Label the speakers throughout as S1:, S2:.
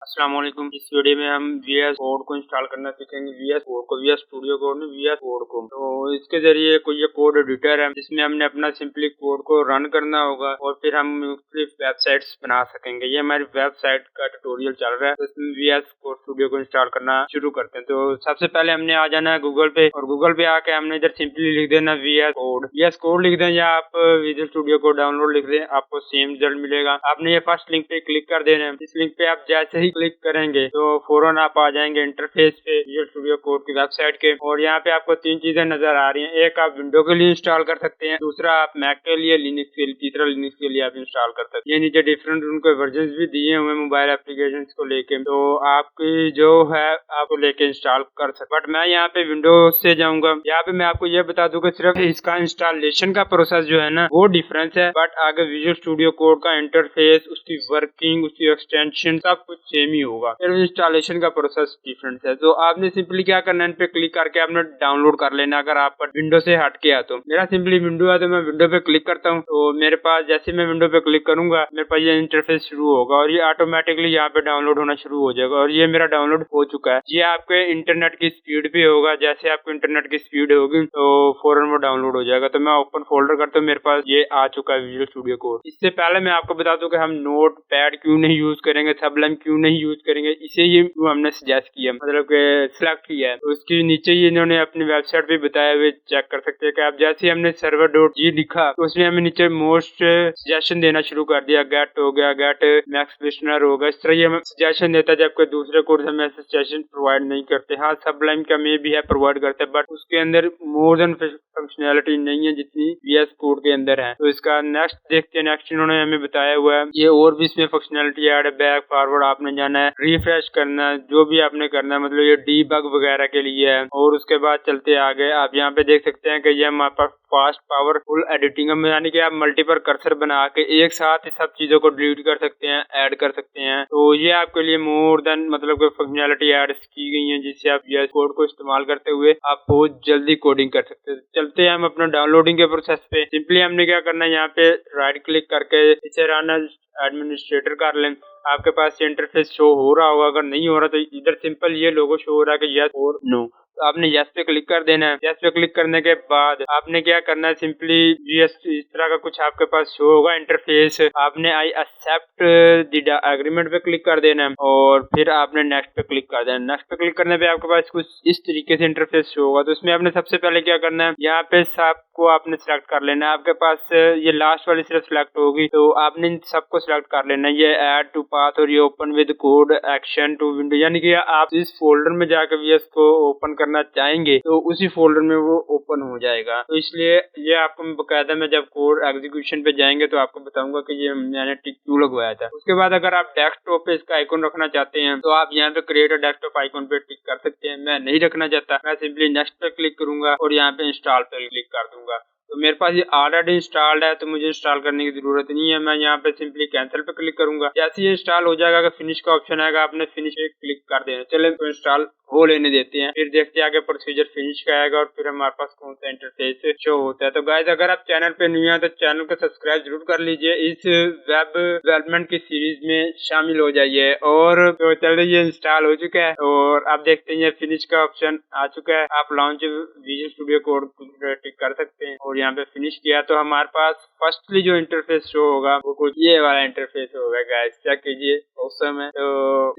S1: अस्सलाम वालेकुम। इस वीडियो में हम VS कोड को इंस्टॉल करना सीखेंगे। VS कोड को, VS स्टूडियो कोड में VS कोड को। तो इसके जरिए कोई ये कोड एडिटर है जिसमें हमने अपना सिंपली कोड को रन करना होगा और फिर हम मुख्तलिफ वेबसाइट्स बना सकेंगे। ये हमारी वेबसाइट का ट्यूटोरियल चल रहा है, तो इसमें VS कोड स्टूडियो को इंस्टॉल करना शुरू करते हैं। तो सबसे पहले हमने आ जाना है गूगल पे और गूगल पे आके हमने इधर सिंपली लिख देना VS कोड। VS कोड लिख दें या आप विजुअल स्टूडियो को डाउनलोड लिख दें, आपको सेम रिजल्ट मिलेगा। आपने ये फर्स्ट लिंक पे क्लिक कर देना है। इस लिंक पे आप जैसे ही क्लिक करेंगे तो फौरन आप आ जाएंगे इंटरफेस पे विजुअल स्टूडियो कोड की वेबसाइट के। और यहाँ पे आपको तीन चीजें नजर आ रही हैं। एक आप विंडो के लिए इंस्टॉल कर सकते हैं, दूसरा आप मैक के लिए, लिनक्स के लिए, तीसरा लिनक्स के लिए आप इंस्टॉल कर सकते हैं। ये नीचे डिफरेंट उनको वर्जन भी दिए हुए मोबाइल एप्लीकेशन को लेके, तो आपकी जो है आपको लेके इंस्टॉल कर सकते। बट मैं यहाँ पे विंडोज से जाऊंगा। यहाँ पे मैं आपको ये बता दूं कि सिर्फ इसका इंस्टॉलेशन का प्रोसेस जो है ना वो डिफरेंस है, बट आगे विजुअल स्टूडियो कोड का इंटरफेस, उसकी वर्किंग, उसकी एक्सटेंशन सब कुछ सेम ही होगा। फिर इंस्टॉलेशन का प्रोसेस डिफरेंट है। तो आपने सिंपली क्या करना है, इन पे क्लिक करके आपने डाउनलोड कर लेना। अगर आप पर विंडो से हट के तो मेरा सिंपली विंडो है तो मैं विंडो पे क्लिक करता हूँ। तो मेरे पास जैसे मैं विंडो पे क्लिक करूंगा मेरे पास ये इंटरफेस शुरू होगा और ये ऑटोमेटिकली यहाँ पे डाउनलोड होना शुरू हो जाएगा। और ये मेरा डाउनलोड हो चुका है। ये आपके इंटरनेट की स्पीड पे होगा, जैसे आपको इंटरनेट की स्पीड होगी तो फौरन वो डाउनलोड हो जाएगा। तो मैं ओपन फोल्डर करता हूँ, मेरे पास ये आ चुका है विजुअल स्टूडियो कोड। इससे पहले मैं आपको बता दूं कि हम नोट पैड क्यों नहीं यूज करेंगे, सबलाइन क्यों नहीं यूज करेंगे, इसे ये हमने सजेस्ट किया, मतलब कि सिलेक्ट किया है। तो उसके नीचे ही इन्होंने अपनी वेबसाइट पे बताया हुए चेक कर सकते हैं कि आप जैसे ही हमने सर्वर डॉट जी लिखा तो उसमें हमें नीचे मोस्ट सजेशन देना शुरू कर दिया। गेट हो गया, गेट मैक्स लिस्टनर होगा, इस तरह ये हमें सजेशन देता है। जबकि दूसरे कोड हमें ऐसे सजेशन प्रोवाइड नहीं करते। हाँ, सबलाइन का में भी है, प्रोवाइड करते हैं, बट उसके अंदर मोर देन फंक्शनैलिटी नहीं है जितनी VS कोड के अंदर है। तो इसका नेक्स्ट देखते हैं। नेक्स्ट इन्होंने हमें बताया हुआ है ये और भी इसमें फंक्शनैलिटी ऐड है। बैक फॉरवर्ड आपने जाना है, रिफ्रेश करना है, जो भी आपने करना है, मतलब ये डीबग वगैरह के लिए है। और उसके बाद चलते आगे आप यहाँ पे देख सकते हैं कि ये हमारे पास फास्ट पावरफुल एडिटिंग में, यानी कि आप मल्टीपल कर्सर बना के एक साथ ही सब चीजों को डिलीट कर सकते हैं, ऐड कर सकते हैं। तो ये आपके लिए मोर देन मतलब फंक्शनैलिटी ऐड की गई है जिससे आप VS कोड को इस्तेमाल करते हुए आप बहुत जल्दी कोडिंग कर सकते हैं। चलते हैं हम अपना डाउनलोडिंग के प्रोसेस पे। सिंपली हमने क्या करना है, यहाँ पे राइट क्लिक करके इसे रन एज एडमिनिस्ट्रेटर कर लें। आपके पास ये इंटरफेस शो हो रहा होगा, अगर नहीं हो रहा तो इधर सिंपल ये लोगो शो हो रहा है कि यस और नो। तो आपने यस पे क्लिक कर देना है। यस पे क्लिक करने के बाद आपने क्या करना है, सिंपली यस इस तरह का कुछ आपके पास शो होगा इंटरफेस। आपने आई एक्सेप्ट द एग्रीमेंट पे क्लिक कर देना है और फिर आपने नेक्स्ट पे क्लिक कर देना। नेक्स्ट पे क्लिक करने पे आपके पास कुछ इस तरीके से इंटरफेस शो होगा। तो इसमें आपने सबसे पहले क्या करना है, यहाँ पे सबको आपने सिलेक्ट कर लेना है। आपके पास ये लास्ट वाली सिर्फ सिलेक्ट होगी, तो आपने इन सबको सिलेक्ट कर लेना है। ये ऐड टू पाथ और ये open with code action to window, यानी कि आप इस फोल्डर में जाकर VS को ओपन करना चाहेंगे तो उसी फोल्डर में वो ओपन हो जाएगा। तो इसलिए ये आपको बकायदा में जब कोड एग्जीक्यूशन पे जाएंगे तो आपको बताऊंगा कि ये मैंने टिक क्यों लगवाया था। उसके बाद अगर आप डेस्कटॉप पे इसका आइकन रखना चाहते हैं तो आप यहाँ पे क्रिएट अ डेस्कटॉप आइकन पे टिक कर सकते हैं। मैं नहीं रखना चाहता, मैं सिंपली नेक्स्ट पे क्लिक करूंगा और यहाँ पे इंस्टॉल पे क्लिक कर दूंगा। तो मेरे पास ये ऑलरेडी इंस्टॉल्ड है तो मुझे इंस्टॉल करने की जरूरत नहीं है। मैं यहाँ पे सिंपली कैंसिल पे क्लिक करूंगा। जैसे ये इंस्टॉल हो जाएगा, अगर फिनिश का ऑप्शन आएगा आपने फिनिश पे क्लिक कर देना। चले तो इंस्टॉल हो लेने देते हैं, फिर देखते हैं आगे प्रोसीजर फिनिश का आएगा और फिर हमारे पास कौन सा इंटरफेस शो होता है। तो गाइस, अगर आप चैनल पे न्यू हैं तो चैनल को सब्सक्राइब जरूर कर लीजिए, इस वेब डेवलपमेंट की सीरीज में शामिल हो जाइए। और तो चलिए ये इंस्टॉल हो चुका है और आप देखते हैं ये फिनिश का ऑप्शन आ चुका है। आप लॉन्च विजुअल स्टूडियो कोड टिक कर सकते हैं और यहाँ पे फिनिश किया तो हमारे पास फर्स्टली जो इंटरफेस शो होगा वो कुछ ये वाला इंटरफेस होगा। गाइस चेक कीजिए, ऑसम है। तो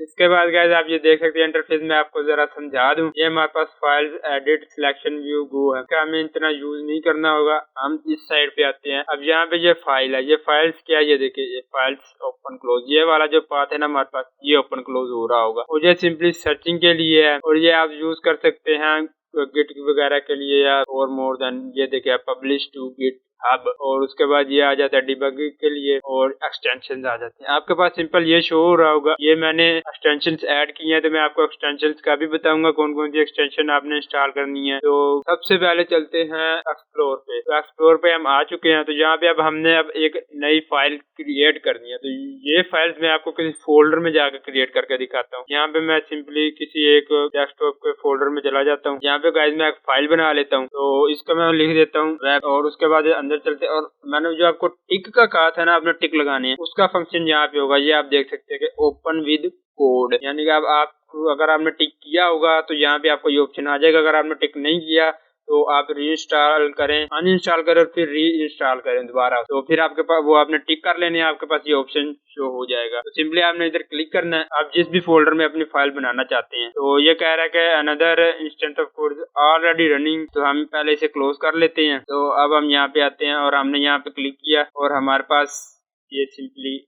S1: इसके बाद गाइस आप ये देख सकते हैं इंटरफेस में आपको जरा समझा दूं, ये हमारे पास फाइल्स एडिट सिलेक्शन व्यू गो है, इसका हमें इतना यूज नहीं करना होगा। हम इस साइड पे आते हैं। अब यहाँ पे ये फाइल है, ये फाइल्स क्या है ये देखिए, ये फाइल्स ओपन क्लोज, ये वाला जो पाथ है ना हमारे पास ये ओपन क्लोज हो रहा होगा और ये सिंपली सर्चिंग के लिए है और ये आप यूज कर सकते हैं गिट वगैरह के लिए या और मोर देन। ये देखिए पब्लिश टू गिट हब और उसके बाद ये आ जाता है डिबगिंग के लिए और एक्सटेंशन आ जाते हैं। आपके पास सिंपल ये शो हो रहा होगा, ये मैंने एक्सटेंशन ऐड किए हैं तो मैं आपको एक्सटेंशन का भी बताऊंगा कौन कौन सी एक्सटेंशन आपने इंस्टॉल करनी है। तो सबसे पहले चलते हैं एक्सप्लोर पे। तो एक्सप्लोर पे हम आ चुके हैं। तो यहाँ पे अब हमने एक नई फाइल क्रिएट करनी है। तो ये फाइल्स मैं आपको किसी फोल्डर में जाकर क्रिएट करके दिखाता हूँ। यहाँ पे मैं सिंपली किसी एक डेस्कटॉप के फोल्डर में चला जाता हूँ। यहाँ पे गाइस मैं एक फाइल बना लेता हूँ, तो इसका मैं लिख देता हूँ वेब, और उसके बाद अंदर चलते हैं। और मैंने जो आपको टिक का कहा था ना, आपने टिक लगाने हैं, उसका फंक्शन यहाँ पे होगा। ये आप देख सकते हैं कि ओपन विद कोड, यानी कि अब आप अगर आपने टिक किया होगा तो यहाँ पे आपको ये ऑप्शन आ जाएगा। अगर आपने टिक नहीं किया तो आप रीइंस्टॉल करें, अनइंस्टॉल करें और फिर रीइंस्टॉल करें दोबारा, तो फिर आपके पास वो आपने टिक कर लेने, आपके पास ये ऑप्शन शो हो जाएगा। तो सिंपली आपने इधर क्लिक करना है, आप जिस भी फोल्डर में अपनी फाइल बनाना चाहते हैं। तो ये कह रहा है कि another instance of code already running, तो हम पहले इसे क्लोज कर लेते हैं। तो अब हम यहाँ पे आते हैं और हमने यहाँ पे क्लिक किया और हमारे पास ये सिंपली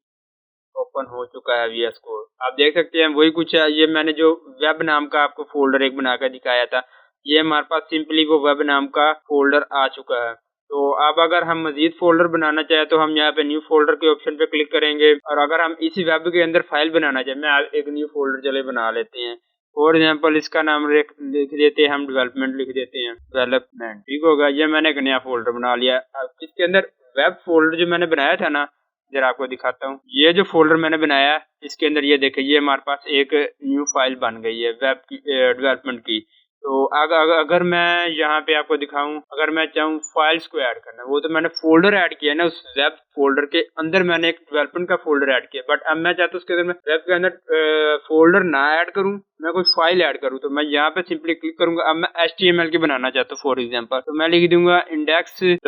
S1: ओपन हो चुका है VS कोड। आप देख सकते हैं वही कुछ है। ये मैंने जो वेब नाम का आपको फोल्डर एक बनाकर दिखाया था, ये हमारे पास सिंपली वो वेब नाम का फोल्डर आ चुका है। तो अब अगर हम मजीद फोल्डर बनाना चाहें तो हम यहाँ पे न्यू फोल्डर के ऑप्शन पे क्लिक करेंगे, और अगर हम इसी वेब के अंदर फाइल बनाना चाहें, मैं एक न्यू फोल्डर चले बना लेते हैं। फॉर एग्जाम्पल इसका नाम लिख देते हैं हम, डेवलपमेंट लिख देते हैं, डेवलपमेंट, ठीक होगा। ये मैंने एक नया फोल्डर बना लिया। अब इसके अंदर वेब फोल्डर जो मैंने बनाया था ना, जरा आपको दिखाता हूँ। ये जो फोल्डर मैंने बनाया इसके अंदर ये देखिए, ये हमारे पास एक न्यू फाइल बन गई है वेब की, डेवलपमेंट की। तो अगर मैं यहाँ पे आपको दिखाऊं, अगर मैं चाहूँ फाइल्स को ऐड करना, वो तो मैंने फोल्डर ऐड किया ना, उस वेब फोल्डर के अंदर मैंने एक डेवलपमेंट का फोल्डर ऐड किया। बट अब मैं चाहता हूँ उसके अंदर मैं वेब के अंदर फोल्डर ना ऐड करूँ, मैं कोई फाइल ऐड करूँ। तो मैं यहाँ पे सिंपली क्लिक करूंगा। अब मैं HTML की बनाना चाहता हूँ फॉर एग्जाम्पल, तो मैं लिख दूंगा index.html।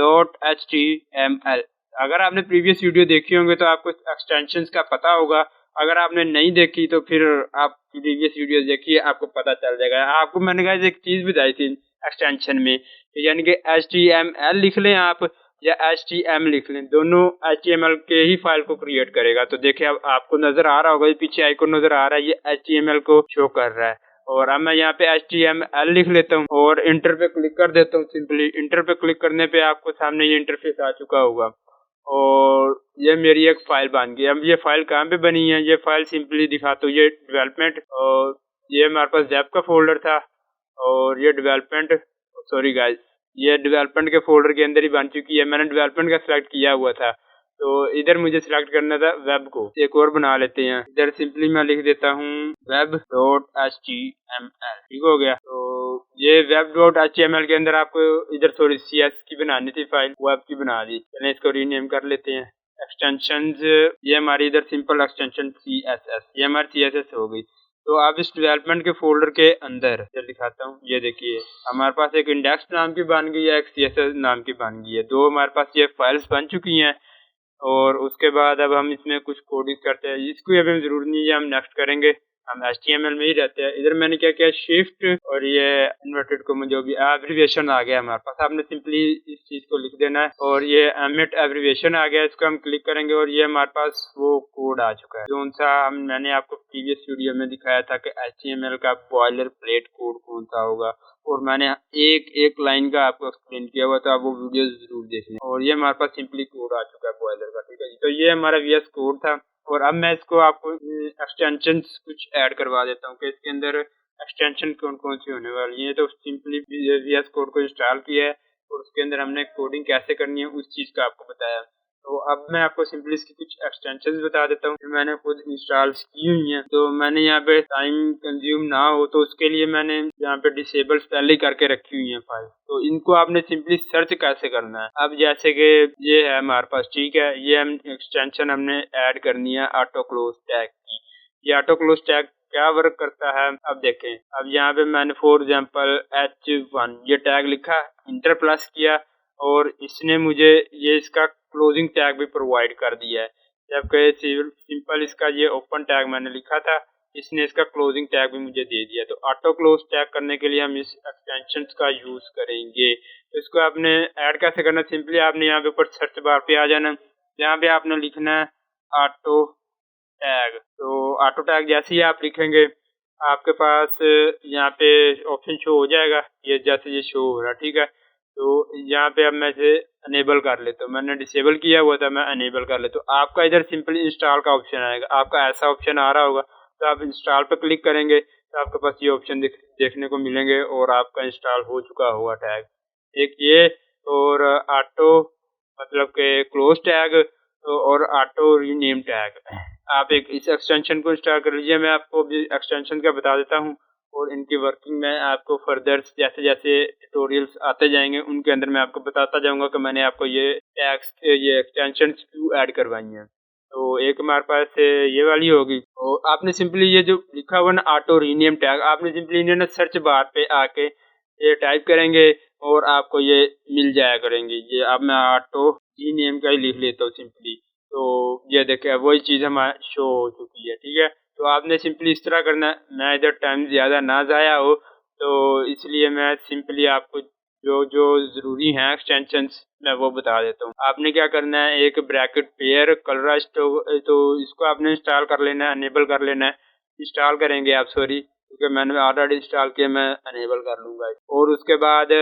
S1: अगर आपने प्रीवियस वीडियो देखी होंगे तो आपको एक्सटेंशंस का पता होगा। अगर आपने नहीं देखी तो फिर आप प्रीवियस वीडियो देखिए, आपको पता चल जाएगा। आपको मैंने कहा एक चीज बताई थी एक्सटेंशन में, यानी कि HTML लिख लें आप या HTML लिख लें, दोनों HTML के ही फाइल को क्रिएट करेगा। तो देखिए अब आपको नजर आ रहा होगा, ये पीछे आइकन नजर आ रहा है, ये HTML को शो कर रहा है। और अब मैं यहाँ पे HTML लिख लेता हूँ और इंटर पे क्लिक कर देता हूँ। सिंपली इंटर पे क्लिक करने पे आपको सामने ये इंटरफेस आ चुका होगा और ये मेरी एक फाइल बन गई। अब ये फाइल कहाँ पे बनी है, ये फाइल सिंपली दिखाता हूँ। ये डेवलपमेंट, और ये हमारे पास वेब का फोल्डर था, और ये डेवलपमेंट, सॉरी गाइस, ये डेवलपमेंट के फोल्डर के अंदर ही बन चुकी है। मैंने डेवलपमेंट का सिलेक्ट किया हुआ था, तो इधर मुझे सिलेक्ट करना था वेब को। एक और बना लेते हैं, इधर सिंपली मैं लिख देता हूँ web.html, ठीक हो गया। तो ये web.html के अंदर आपको इधर थोड़ी CS की बनानी थी फाइल, वो आपकी बना दी। चलिए इसको रीनेम कर लेते हैं। एक्सटेंशंस, ये हमारी इधर सिंपल एक्सटेंशन CSS, ये हमारी CSS हो गई। तो अब इस डेवलपमेंट के फोल्डर के अंदर ये दिखाता हूँ, ये देखिए हमारे पास एक इंडेक्स नाम की बन गई है, एक CSS नाम की बन गई है। दो हमारे पास ये फाइल्स बन चुकी हैं। और उसके बाद अब हम इसमें कुछ कोडिंग करते हैं, इसको अभी जरूर नहीं है, हम नेक्स्ट करेंगे। हम HTML में ही रहते हैं। इधर मैंने क्या किया, शिफ्ट और ये इन्वर्टेड कॉमा जो भी एब्रिविएशन आ गया हमारे पास, आपने सिंपली इस चीज को लिख देना है। और ये एमिट एब्रिविएशन आ गया, इसको हम क्लिक करेंगे और ये हमारे पास वो कोड आ चुका है जो सा मैंने आपको प्रीवियस वीडियो में दिखाया था कि HTML का बॉयलर प्लेट कोड कौन सा होगा, और मैंने एक एक लाइन का आपको एक्सप्लेन किया हुआ था। आप वो वीडियो जरूर देखें। और ये हमारे पास सिंपली कोड आ चुका है बॉयलर का, ठीक है जी। तो ये हमारा VS कोड था। और अब मैं इसको आपको एक्सटेंशन कुछ ऐड करवा देता हूँ कि इसके अंदर एक्सटेंशन कौन कौन सी होने वाली है। तो सिंपली VS कोड को इंस्टॉल किया है और उसके अंदर हमने कोडिंग कैसे करनी है उस चीज का आपको बताया। तो अब मैं आपको सिंपली इसकी कुछ एक्सटेंशंस बता देता हूँ, मैंने खुद इंस्टॉल की हुई हैं। तो मैंने यहाँ पे टाइम कंज्यूम ना हो तो उसके लिए मैंने यहाँ पे डिसेबल पहले ही करके रखी हुई है फाइल। तो इनको आपने सिंपली सर्च कैसे करना है, अब जैसे कि ये है हमारे पास, ठीक है, ये हम एक्सटेंशन हमने ऐड करनी है ऑटो क्लोज टैग की। ये ऑटो क्लोज टैग क्या वर्क करता है, अब देखें। अब यहाँ पे मैंने फॉर एग्जाम्पल H1 ये टैग लिखा, इंटर प्लस किया और इसने मुझे ये इसका क्लोजिंग टैग भी प्रोवाइड कर दिया है। जबकि सिंपल इसका ये ओपन टैग मैंने लिखा था, इसने इसका क्लोजिंग टैग भी मुझे दे दिया। तो ऑटो क्लोज टैग करने के लिए हम इस एक्सटेंशन का यूज करेंगे। तो इसको आपने ऐड कैसे करना, सिंपली आपने यहाँ पे ऊपर सर्च बार पे आ जाना, यहाँ पे आपने लिखना है ऑटो टैग। तो ऑटो टैग जैसे ही आप लिखेंगे आपके पास यहाँ पे ऑप्शन शो हो जाएगा, ये जैसे ये शो हो रहा है, ठीक है। तो यहाँ पे अब मैं इसे अनेबल कर लेता हूँ, मैंने डिसेबल किया हुआ था, मैं अनेबल कर लेता हूँ। आपका इधर सिंपली इंस्टॉल का ऑप्शन आएगा, आपका ऐसा ऑप्शन आ रहा होगा, तो आप इंस्टॉल पे क्लिक करेंगे तो आपके पास ये ऑप्शन देखने को मिलेंगे और आपका इंस्टॉल हो चुका होगा टैग, एक ये और ऑटो मतलब के क्लोज टैग और ऑटो रीनेम टैग। आप एक इस एक्सटेंशन को इंस्टॉल कर लीजिए। मैं आपको भी एक्सटेंशन का बता देता हूँ, और इनकी वर्किंग में आपको फर्दर जैसे जैसे ट्यूटोरियल्स आते जाएंगे उनके अंदर मैं आपको बताता जाऊंगा कि मैंने आपको ये एक्सटेंशन क्यों ऐड करवाई हैं। तो एक हमारे पास ये वाली होगी और आपने सिंपली ये जो लिखा हुआ ना ऑटो रीनेम टैग, आपने सिंपली इन्हें ना सर्च बार पे आके ये टाइप करेंगे और आपको ये मिल जाया करेंगे। ये अब मैं ऑटो रीनेम का ही लिख लेता हूँ सिंपली। तो ये देखिए वही चीज़ हमारे शो हो चुकी है, ठीक है। तो आपने सिंपली इस तरह करना है। मैं इधर टाइम ज़्यादा ना ज़ाया हो तो इसलिए मैं सिंपली आपको जो जो ज़रूरी हैं एक्सटेंशंस मैं वो बता देता हूँ। आपने क्या करना है, एक ब्रैकेट पेयर कलराइज तो इसको आपने इंस्टॉल कर लेना है, अनेबल कर लेना है। इंस्टॉल करेंगे आप, सॉरी, क्योंकि मैंने ऑलरेडी इंस्टॉल किया, मैं अनेबल कर लूँगा। और उसके बाद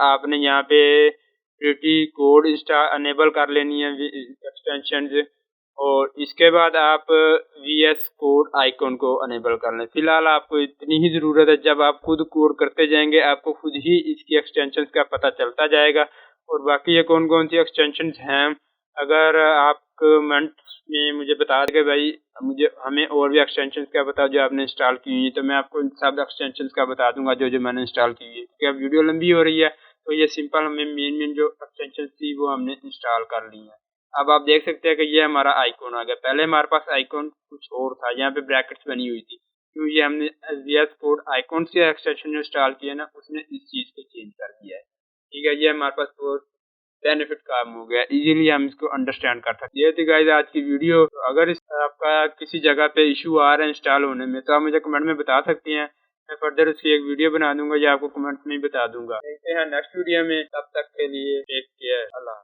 S1: आपने यहाँ पे प्रिटी कोड अनेबल कर लेनी है एक्सटेंशन, और इसके बाद आप वीएस कोड आइकॉन को अनेबल कर लें। फिलहाल आपको इतनी ही ज़रूरत है, जब आप खुद कोड करते जाएंगे आपको खुद ही इसकी एक्सटेंशंस का पता चलता जाएगा। और बाकी ये कौन कौन सी एक्सटेंशंस हैं, अगर आप कमेंट्स में मुझे बता देंगे भाई मुझे हमें और भी एक्सटेंशंस का बताओ जो आपने इंस्टॉल की हुई है, तो मैं आपको इन सब एक्सटेंशंस का बता दूंगा जो जो मैंने इंस्टॉल की हुई है। क्योंकि अब वीडियो लंबी हो रही है तो ये सिंपल हमें मेन जो एक्सटेंशन थी वो हमने इंस्टॉल कर ली है। अब आप देख सकते हैं कि ये हमारा आइकॉन आ गया। पहले हमारे पास आइकॉन कुछ और था, यहाँ पे ब्रैकेट्स बनी हुई थी, क्यों ये हमने एसवीएस कोड आइकॉन से एक्सटेंशन जो इंस्टॉल किया ना उसने इस चीज़ को चेंज कर दिया है, ठीक है। ये हमारे पास तो बेनिफिट काम हो गया, इजीली हम इसको अंडरस्टैंड कर सकते हैं। ये थी गाइस आज की वीडियो। तो अगर इस आपका किसी जगह पे इशू आ रहा है इंस्टॉल होने में तो आप मुझे कमेंट में बता सकते हैं, मैं फर्दर उसकी एक वीडियो बना दूंगा या आपको कमेंट में ही बता दूंगा। देखते हैं नेक्स्ट वीडियो में, तब तक के लिए टेक केयर, अल्लाह।